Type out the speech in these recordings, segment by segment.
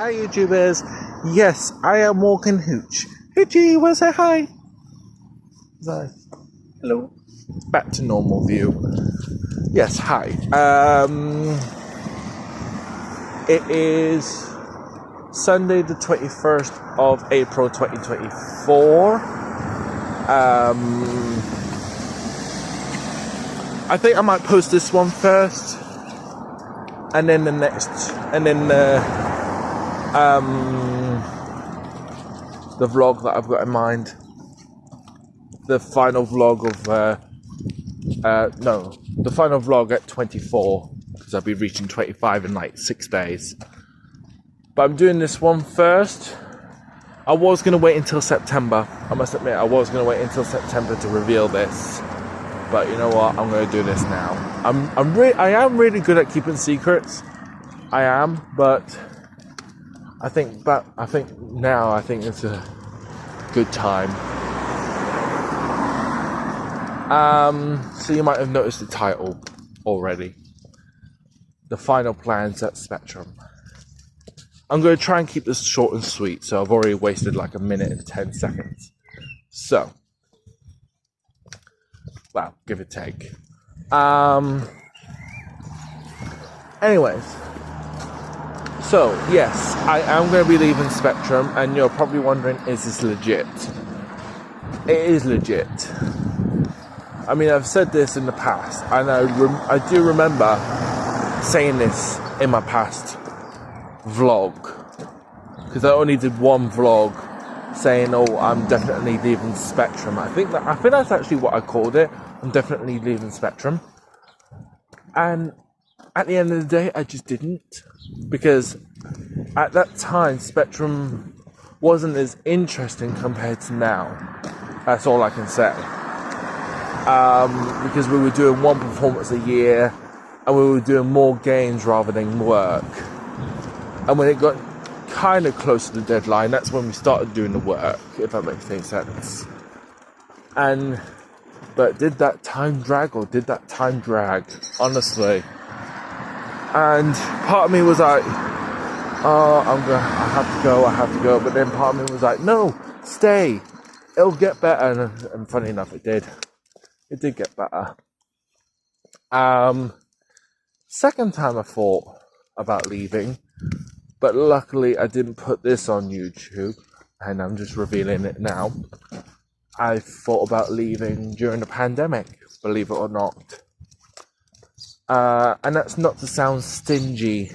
Hi YouTubers, yes, I am walking Hooch. Hoochie, wanna say hi? Hello. Back to normal view. Yes, hi. It is Sunday the 21st of April 2024. I think I might post this one first, and then the next, and then the vlog that I've got in mind, the final vlog of the final vlog at 24, because I'll be reaching 25 in like 6 days. But I'm doing this one first. I was going to wait until September. I must admit, I was going to wait until September to reveal this. But you know what? I'm going to do this now. I am really good at keeping secrets. I am, but I think now it's a good time. So you might have noticed the title already. The final plans at Spectrum. I'm going to try and keep this short and sweet, so I've already wasted like 1 minute and 10 seconds. So, well, give or take. Anyways, so yes, I am going to be leaving Spectrum, and you're probably wondering, is this legit? It is legit. I mean, I've said this in the past, and I do remember saying this in my past vlog, because I only did one vlog saying, "Oh, I'm definitely leaving Spectrum." I think that's actually what I called it. I'm definitely leaving Spectrum, and at the end of the day, I just didn't, because at that time, Spectrum wasn't as interesting compared to now. That's all I can say. Because we were doing one performance a year, and we were doing more games rather than work. And when it got kind of close to the deadline, that's when we started doing the work, if that makes any sense. But did that time drag, honestly? And part of me was like, oh, I have to go. But then part of me was like, no, stay. It'll get better. And funny enough, it did. It did get better. Second time I thought about leaving, but luckily I didn't put this on YouTube, and I'm just revealing it now. I thought about leaving during the pandemic, believe it or not. And that's not to sound stingy,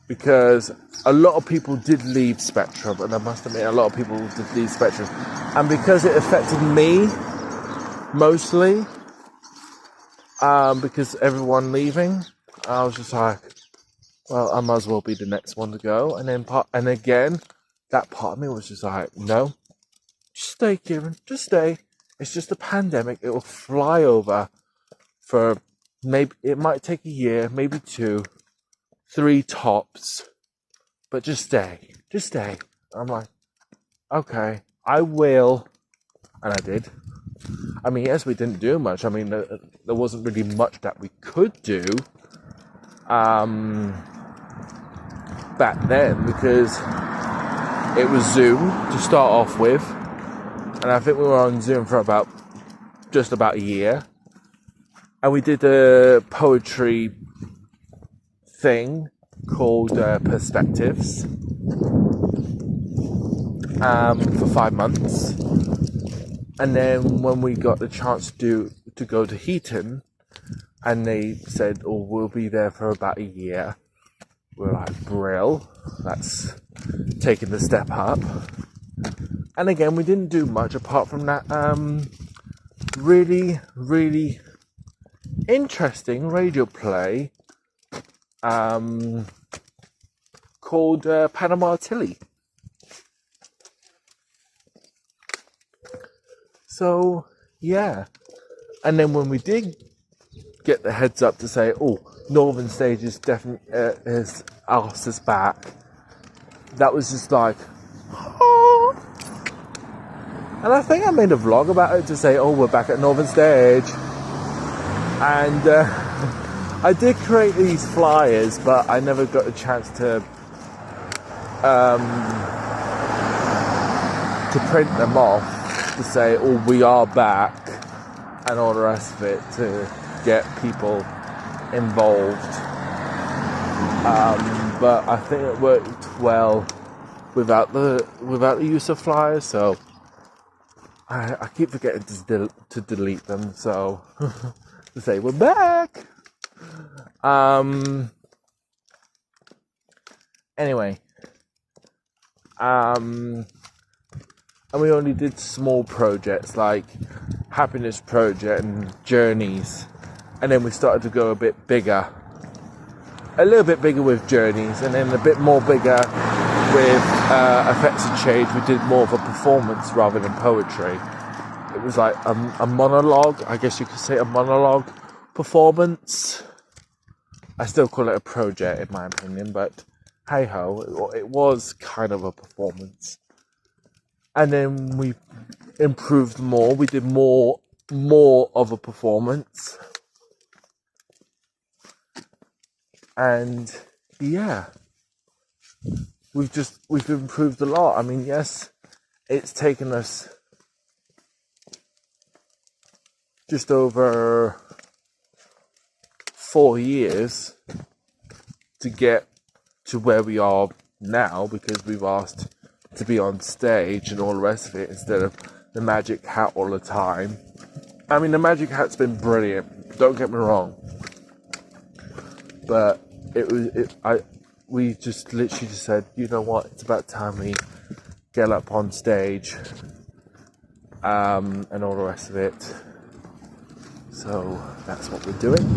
because a lot of people did leave Spectrum, and I must admit, a lot of people did leave Spectrum. And because it affected me, mostly, because everyone leaving, I was just like, well, I might as well be the next one to go. And again, that part of me was just like, no, just stay, Kieran, just stay. It's just a pandemic. It will fly over for maybe, it might take a year, maybe 2, 3 tops, but just stay. I'm like, okay, I will. And I did. I mean, yes, we didn't do much. I mean, there wasn't really much that we could do back then, because it was Zoom to start off with, and I think we were on Zoom for just about a year, and we did a poetry thing called Perspectives for 5 months. And then when we got the chance to go to Heaton, and they said, oh, we'll be there for about a year, we're like, brill, that's taking the step up. And again, we didn't do much apart from that really, really interesting radio play called Panama Tilly. So, yeah. And then when we did get the heads up to say, oh, Northern Stage is definitely has asked us back, that was just like, oh. And I think I made a vlog about it to say, oh, we're back at Northern Stage. And I did create these flyers, but I never got a chance to to print them off to say, oh, we are back, and all the rest of it, to get people involved. But I think it worked well without the use of flyers, so I keep forgetting to delete them, so to say we're back. Anyway, and we only did small projects like Happiness Project and Journeys, and then we started to go a little bit bigger with Journeys, and then a bit more bigger with Effects of Change. We did more of a performance rather than poetry. It was like a monologue, I guess you could say, a monologue performance. I still call it a project in my opinion, but hey ho, it was kind of a performance. And then we improved more. We did more of a performance. And yeah, we've improved a lot. I mean, yes, it's taken us just over 4 years to get to where we are now, because we've asked to be on stage and all the rest of it instead of the magic hat all the time. I mean, the magic hat's been brilliant, don't get me wrong, but we just literally just said, you know what, it's about time we get up on stage, and all the rest of it. So that's what we're doing.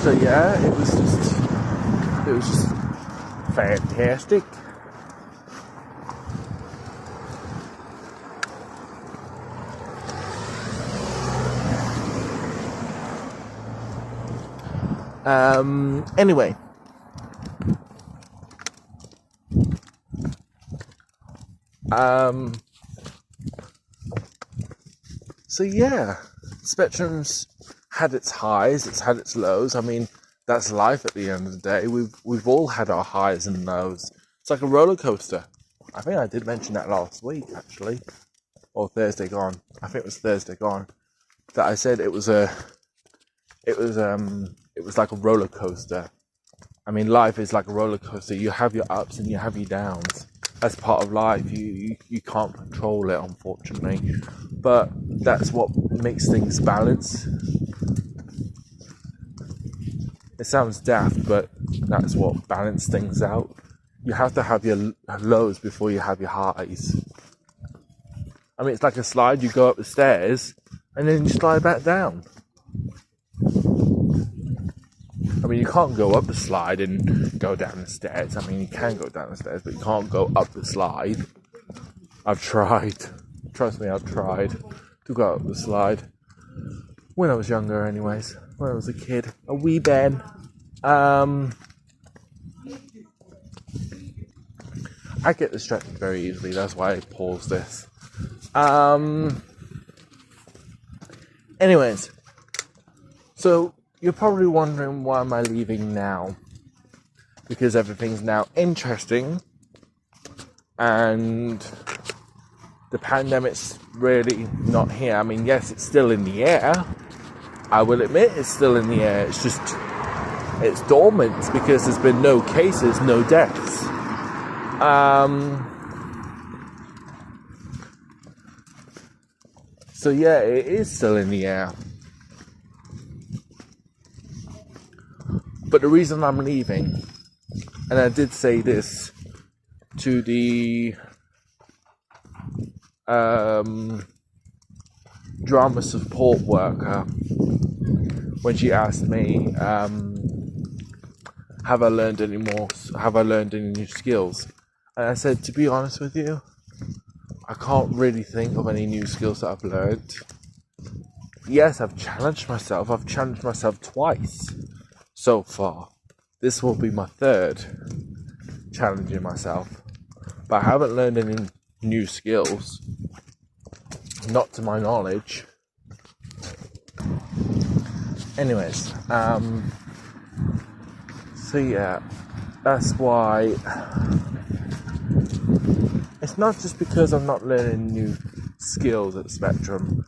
So yeah, it was just fantastic. Anyway, so yeah, Spectrum's had its highs, it's had its lows. I mean, that's life at the end of the day. We've all had our highs and lows. It's like a roller coaster. I think I did mention that last week, actually, or Thursday gone. I think it was Thursday gone that I said it was like a roller coaster. I mean, life is like a roller coaster. You have your ups and you have your downs. That's part of life. You can't control it, unfortunately. But that's what makes things balance. It sounds daft, but that's what balances things out. You have to have your lows before you have your highs. I mean, it's like a slide. You go up the stairs and then you slide back down. I mean, you can't go up the slide and go down the stairs. I mean, you can go down the stairs, but you can't go up the slide. I've tried. Trust me, I've tried to go up the slide. When I was younger, anyways. When I was a kid. A wee Ben. I get distracted very easily. That's why I paused this. Anyways. So, you're probably wondering, why am I leaving now? Because everything's now interesting and the pandemic's really not here. I mean, yes, it's still in the air. I will admit it's still in the air. It's just, it's dormant because there's been no cases, no deaths. So yeah, it is still in the air. But the reason I'm leaving, and I did say this to the drama support worker when she asked me, have I learned any new skills? And I said, to be honest with you, I can't really think of any new skills that I've learned. Yes, I've challenged myself. I've challenged myself twice so far. This will be my third challenging myself. But I haven't learned any new skills. Not to my knowledge. Anyways, so yeah, that's why it's not just because I'm not learning new skills at Spectrum,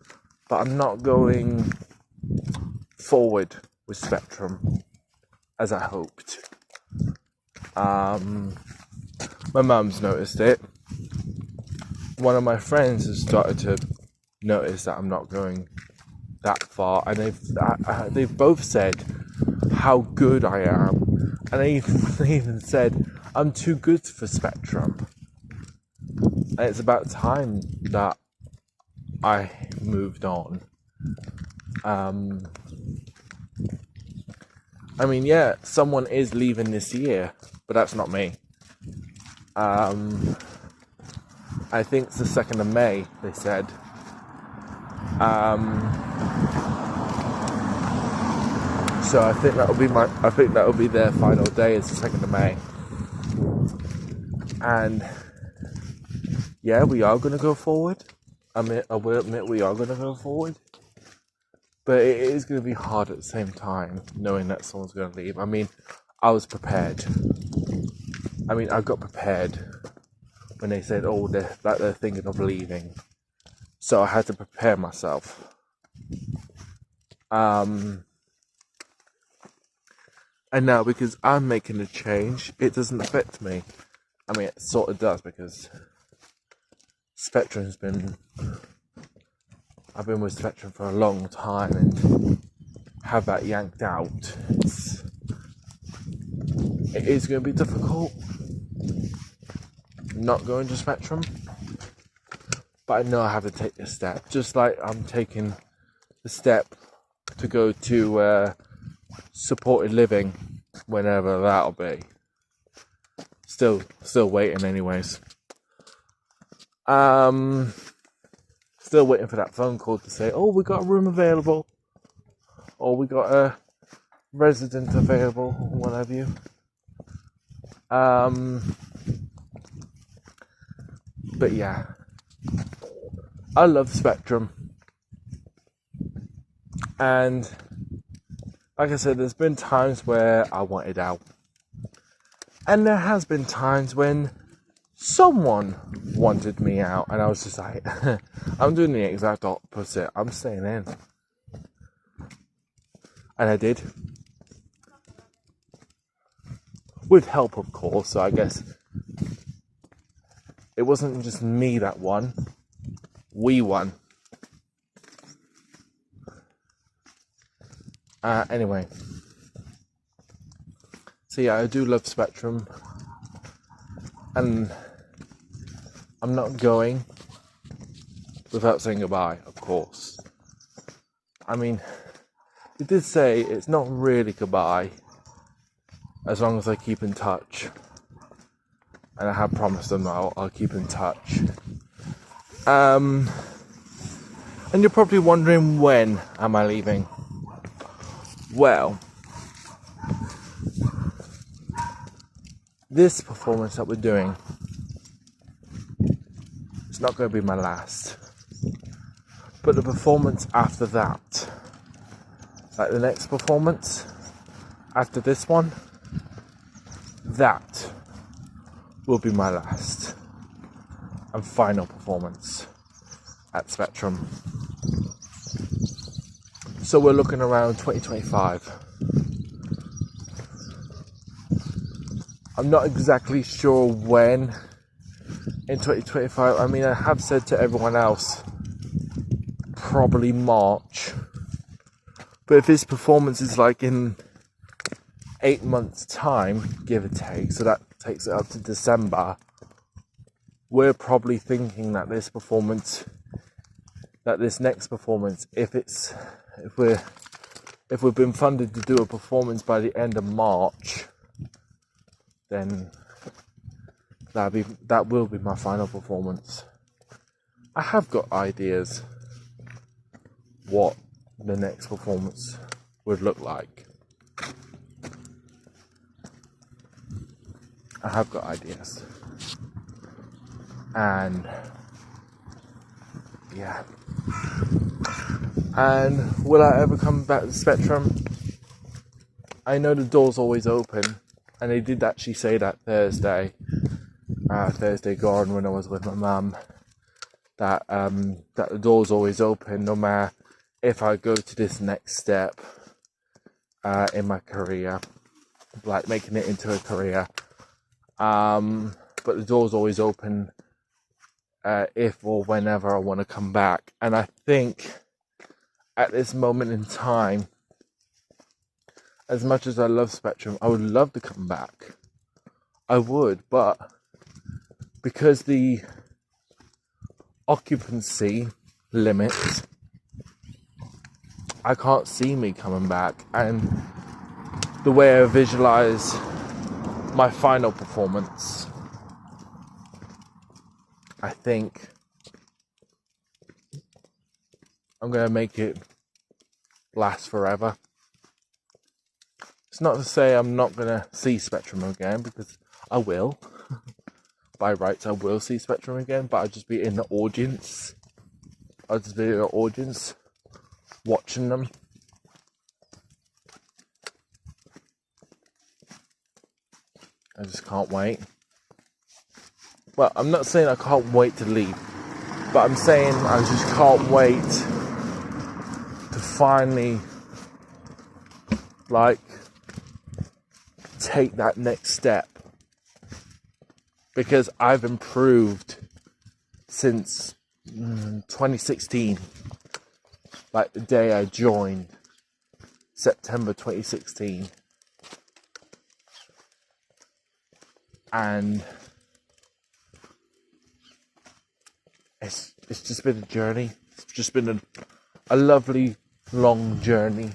but I'm not going forward with Spectrum as I hoped. My mum's noticed it. One of my friends has started to notice that I'm not going that far, and they've both said how good I am, and they even said I'm too good for Spectrum, and it's about time that I moved on. I mean, yeah, someone is leaving this year, but that's not me. I think it's the 2nd of May, they said. So I think that'll be their final day, is the 2nd of May. And yeah, we are going to go forward. I will admit we are going to go forward. But it is going to be hard at the same time, knowing that someone's going to leave. I mean, I was prepared. I got prepared when they said, oh, they're thinking of leaving. So I had to prepare myself. And now, because I'm making a change, it doesn't affect me. I mean, it sort of does, because I've been with Spectrum for a long time, and have that yanked out. It is going to be difficult not going to Spectrum, but I know I have to take this step, just like I'm taking the step to go to supported living, whenever that'll be. Still waiting, anyways. Still waiting for that phone call to say, oh, we got a room available, or we got a resident available, or what have you. But yeah, I love Spectrum, and like I said, there's been times where I wanted out, and there has been times when someone wanted me out, and I was just like, I'm doing the exact opposite. I'm staying in. And I did. With help, of course, so I guess it wasn't just me that won. We won. Anyway. So yeah, I do love Spectrum. And I'm not going without saying goodbye, of course. I mean, he did say it's not really goodbye, as long as I keep in touch. And I have promised them that I'll keep in touch. And you're probably wondering, when am I leaving? Well, this performance that we're doing, it's not going to be my last. But the performance after that, like the next performance after this one, that will be my last and final performance at Spectrum. So we're looking around 2025. I'm not exactly sure when in 2025. I mean, I have said to everyone else, probably March. But if this performance is like in 8 months' time, give or take, so that takes it up to December, we're probably thinking that this next performance, if we've been funded to do a performance by the end of March, then that will be my final performance. I have got ideas what the next performance would look like. I have got ideas. And yeah, And will I ever come back to Spectrum? I know the door's always open, and they did actually say that Thursday gone when I was with my mum, that the door's always open no matter if I go to this next step in my career, like making it into a career. But the door's always open if or whenever I want to come back. And I think at this moment in time, as much as I love Spectrum, I would love to come back. I would, but because the occupancy limit, I can't see me coming back. And the way I visualize my final performance, I think I'm going to make it last forever. It's not to say I'm not going to see Spectrum again, because I will. By rights, I will see Spectrum again, but I'll just be in the audience. I'll just be in the audience watching them. I just can't wait. Well, I'm not saying I can't wait to leave, but I'm saying I just can't wait to finally, like, take that next step. Because I've improved since 2016, like the day I joined, September 2016. And it's just been a journey. It's just been a lovely, long journey.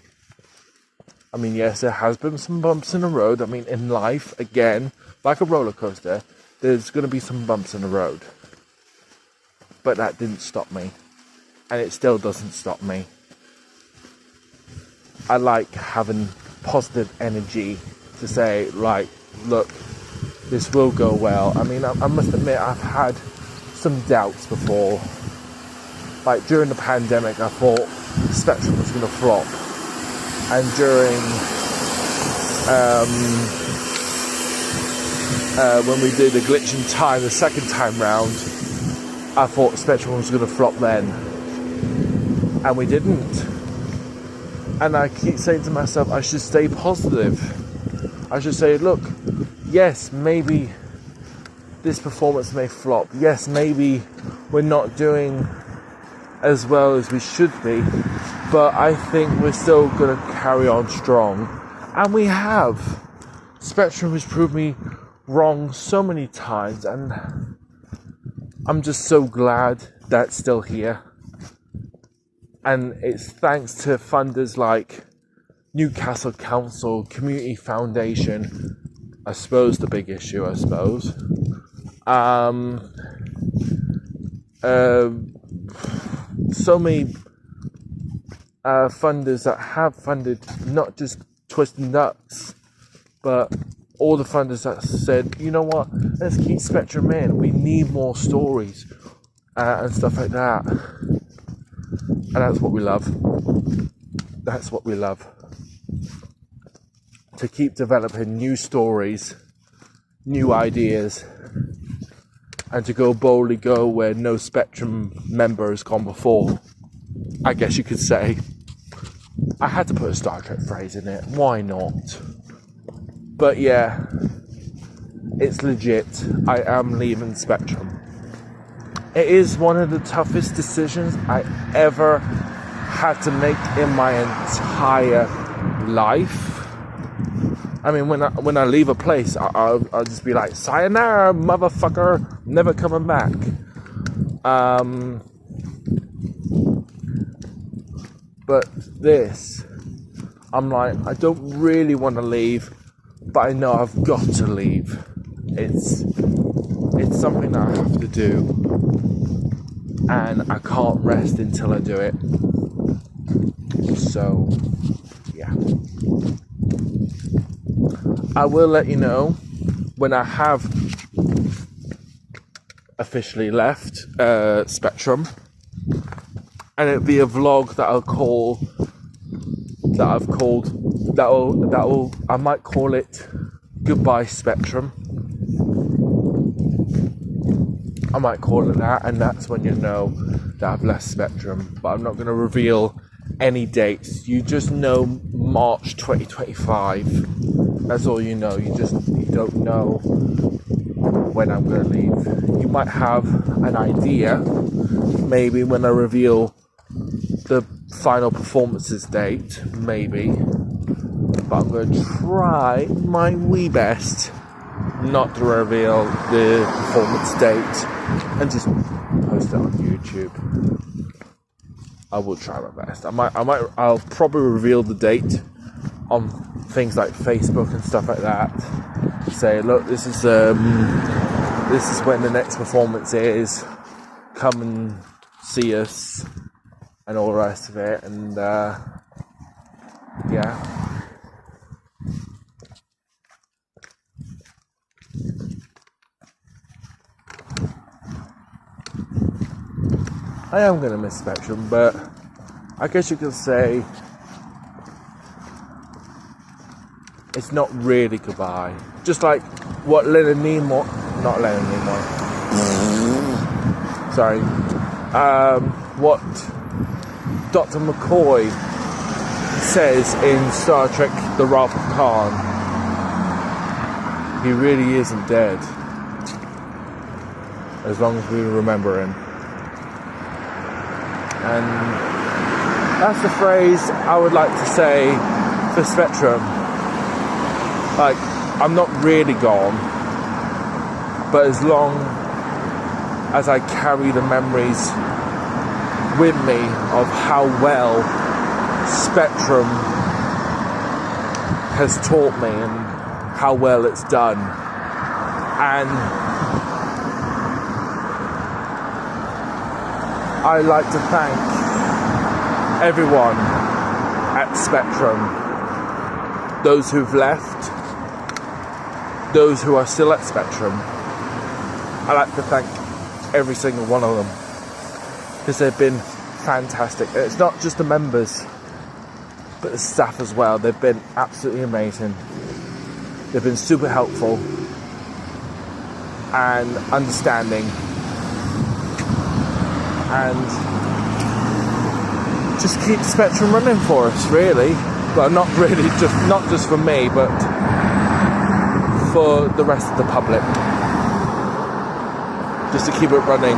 I mean, yes, there has been some bumps in the road. I mean, in life, again, like a roller coaster, there's going to be some bumps in the road. But that didn't stop me. And it still doesn't stop me. I like having positive energy to say, like, look, this will go well. I mean, I must admit, I've had some doubts before. Like, during the pandemic, I thought Spectrum was going to flop. And during when we did the Glitch in Time the second time round, I thought Spectrum was going to flop then, and we didn't. And I keep saying to myself, I should stay positive. I should say, look, yes, maybe this performance may flop. Yes, maybe we're not doing as well as we should be, but I think we're still going to carry on strong. And we have. Spectrum has proved me wrong so many times, and I'm just so glad that's still here. And it's thanks to funders like Newcastle Council, Community Foundation, I suppose the big issue, so many funders that have funded not just Twisted Nuts, but all the funders that said, you know what, let's keep Spectrum in, we need more stories and stuff like that. And that's what we love. That's what we love. To keep developing new stories, new ideas, and to go boldly go where no Spectrum member has gone before. I guess you could say. I had to put a Star Trek phrase in it. Why not? But yeah, it's legit. I am leaving Spectrum. It is one of the toughest decisions I ever had to make in my entire life. I mean, when I leave a place, I'll just be like, sayonara, motherfucker, never coming back. But this, I'm like, I don't really want to leave, but I know I've got to leave. It's something that I have to do, and I can't rest until I do it. So, yeah. I will let you know when I have officially left Spectrum. and it'll be a vlog that I might call it Goodbye Spectrum. I might call it that, and that's when you know that I've left Spectrum. But I'm not going to reveal any dates. You just know March 2025. That's all you know. You don't know when I'm going to leave. You might have an idea, maybe when I reveal the final performances date, maybe. But I'm going to try my wee best not to reveal the performance date and just post it on YouTube. I will try my best. I'll probably reveal the date on things like Facebook and stuff like that. Say, look, this is when the next performance is. Come and see us, and all the rest of it. And yeah. I am going to miss Spectrum, but I guess you could say it's not really goodbye. Just like what what Dr. McCoy says in Star Trek The Wrath of Khan. He really isn't dead, as long as we remember him. And that's the phrase I would like to say for Spectrum. Like, I'm not really gone, but as long as I carry the memories with me of how well Spectrum has taught me and how well it's done. And I'd like to thank everyone at Spectrum, those who've left, those who are still at Spectrum. I'd like to thank every single one of them, because they've been fantastic. And it's not just the members, but the staff as well. They've been absolutely amazing. They've been super helpful and understanding, and just keep Spectrum running for us, really. Well, not just for me, but for the rest of the public. Just to keep it running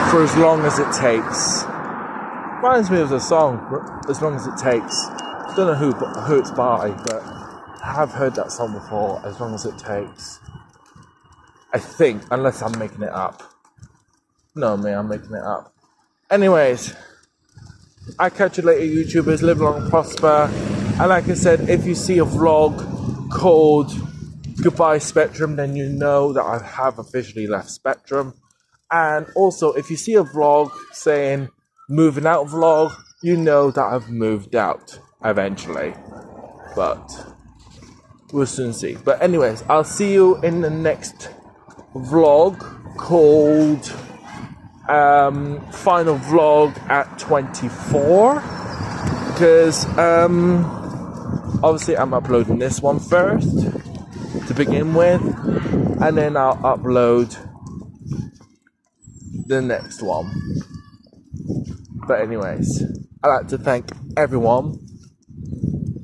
for as long as it takes. Reminds me of the song, As Long As It Takes. I don't know who it's by, but I have heard that song before, As Long As It Takes. I think, unless I'm making it up. No, me, I'm making it up. Anyways, I catch you later, YouTubers. Live long and prosper. And like I said, if you see a vlog called Goodbye Spectrum, then you know that I have officially left Spectrum. And also, if you see a vlog saying moving out vlog, you know that I've moved out eventually. But we'll soon see. But anyways, I'll see you in the next vlog called Final Vlog at 24. Because obviously I'm uploading this one first to begin with, and then I'll upload the next one. But anyways, I'd like to thank everyone.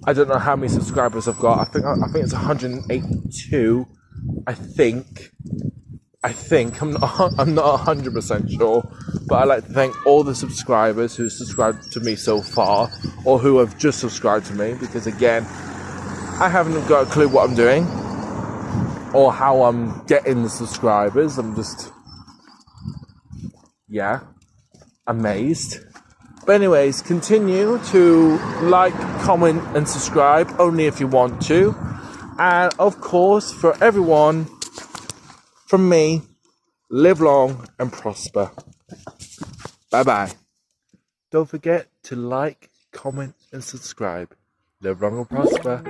I don't know how many subscribers I've got. I think it's 182. I think I'm not 100% sure, but I'd like to thank all the subscribers who subscribed to me so far, or who have just subscribed to me, because again, I haven't got a clue what I'm doing or how I'm getting the subscribers. I'm just, amazed. But anyways, continue to like, comment and subscribe, only if you want to. And of course, for everyone, from me, live long and prosper. Bye bye. Don't forget to like, comment and subscribe. Live long and prosper.